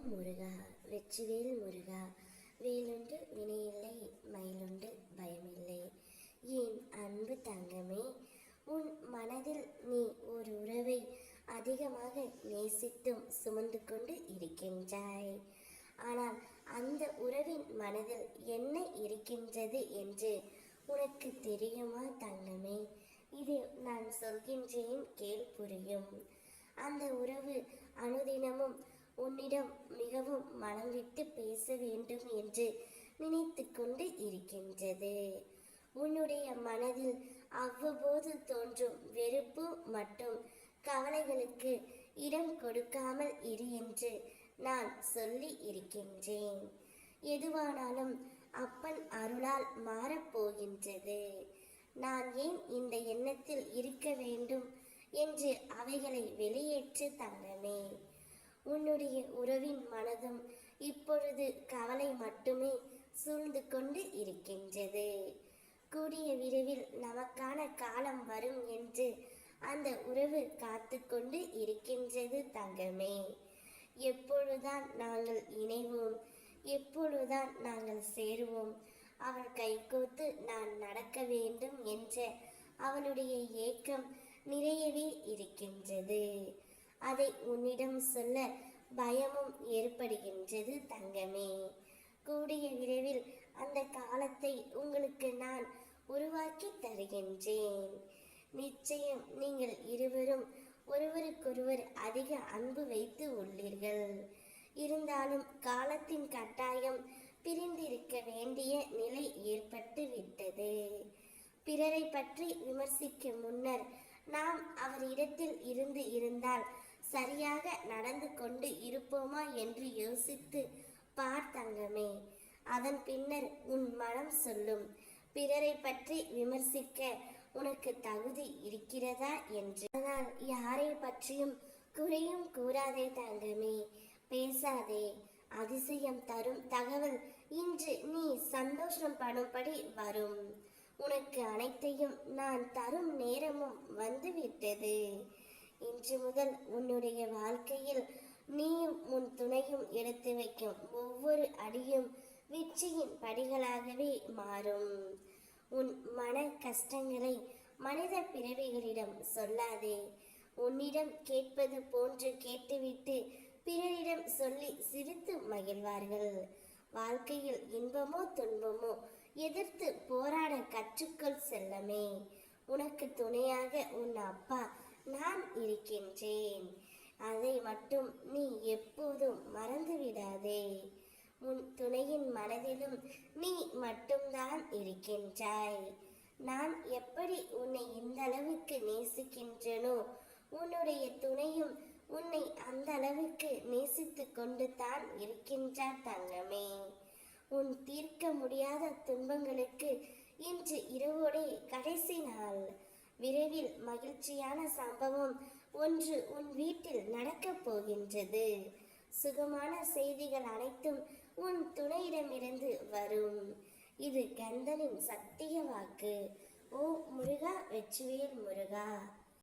முருகா வெற்றிவேல் முருகா வேலுண்டு வினையில்லை மயிலுண்டு பயமில்லை. என் அன்பு தங்கமே, உன் மனதில் நீ ஒரு உறவை அதிகமாக நேசித்தும் சுமந்து கொண்டு இருக்கின்றாய். ஆனால் அந்த உறவின் மனதில் என்ன இருக்கின்றது என்று உனக்கு தெரியுமா தங்கமே? இது நான் சொல்கின்றேன், கேள், புரியும். அந்த உறவு அனுதினமும் உன்னிடம் மிகவும் மனம் விட்டு பேச வேண்டும் என்று நினைத்து கொண்டு இருக்கின்றது. உன்னுடைய மனதில் அவ்வப்போது தோன்றும் வெறுப்பு மற்றும் கவலைகளுக்கு இடம் கொடுக்காமல் இரு என்று நான் சொல்லி இருக்கின்றேன். எதுவானாலும் அப்பன் அருளால் மாறப்போகின்றது. நான் ஏன் இந்த எண்ணத்தில் இருக்க வேண்டும் என்று அவைகளை வெளியேற்று தங்கமே. உன்னுடைய உறவின் மனதும் இப்பொழுது கவலை மட்டுமே சூழ்ந்து கொண்டு இருக்கின்றது. கூடிய விரைவில் நமக்கான காலம் வரும் என்று அந்த உறவு காத்து கொண்டு இருக்கின்றது தங்கமே. எப்பொழுதுதான் நாங்கள் இணைவோம், எப்பொழுதுதான் நாங்கள் சேருவோம், அவள் கைகோத்து நான் நடக்க வேண்டும் என்ற அவளுடைய ஏக்கம் நிறையவே இருக்கின்றது. அதை உன்னிடம் சொல்ல பயமும் ஏற்படுகின்றது தங்கமே. கூடிய விரைவில் அந்த காலத்தை உங்களுக்கு நான் உருவாக்கி தருகின்றேன். நிச்சயம் நீங்கள் இருவரும் ஒருவருக்கொருவர் அதிக அன்பு வைத்து உள்ளீர்கள். இருந்தாலும் காலத்தின் கட்டாயம் பிரிந்திருக்க வேண்டிய நிலை ஏற்பட்டு விட்டது. பிறரை பற்றி விமர்சிக்க முன்னர் நாம் அவரிடத்தில் இருந்து இருந்தால் சரியாக நடந்து கொண்டு இருப்போமா என்று யோசித்து பார் தங்கமே. அதன் பின்னர் உன் மனம் சொல்லும், பிறரை பற்றி விமர்சிக்க உனக்கு தகுதி இருக்கிறதா என்று. ஆனால் யாரை பற்றியும் குறையும் கூறாதே தங்கமே, பேசாதே. அதிசயம் தரும் தகவல் இன்று நீ சந்தோஷம் படும்படி வரும். உனக்கு அனைத்தையும் நான் தரும் நேரமும் வந்துவிட்டது. இன்று முதல் உன்னுடைய வாழ்க்கையில் நீயும் உன் துணையும் எடுத்து வைக்கும் ஒவ்வொரு அடியும் வெற்றியின் படிகளாகவே மாறும். உன் மன கஷ்டங்களை மனித பிறவிகளிடம் சொல்லாதே. உன்னிடம் கேட்பது போன்று கேட்டுவிட்டு பிறரிடம் சொல்லி சிரித்து மகிழ்வார்கள். வாழ்க்கையில் இன்பமோ துன்பமோ எதிர்த்து போராட கற்றுக்கொள் செல்லமே. உனக்கு துணையாக உன் அப்பா நான் இருக்கின்றேன். அதை மட்டும் நீ எப்போதும் மறந்துவிடாதே. உன் துணையின் மனதிலும் நீ மட்டும்தான் இருக்கின்றாய். நான் எப்படி உன்னை இந்த அளவுக்கு நேசிக்கின்றனோ உன்னுடைய துணையும் உன்னை அந்த அளவுக்கு நேசித்து கொண்டு தான் இருக்கின்றார் தங்கமே. உன் தீர்க்க முடியாத துன்பங்களுக்கு இன்று இரவோடே கடைசி நாள். விரைவில் மகிழ்ச்சியான சம்பவம் ஒன்று உன் வீட்டில் நடக்கப் போகின்றது. சுகமான செய்திகள் அனைத்தும் உன் துணையிடமிருந்து வரும். இது கந்தனின் சத்திய வாக்கு. ஓ முருகா வெற்றிவேல் முருகா.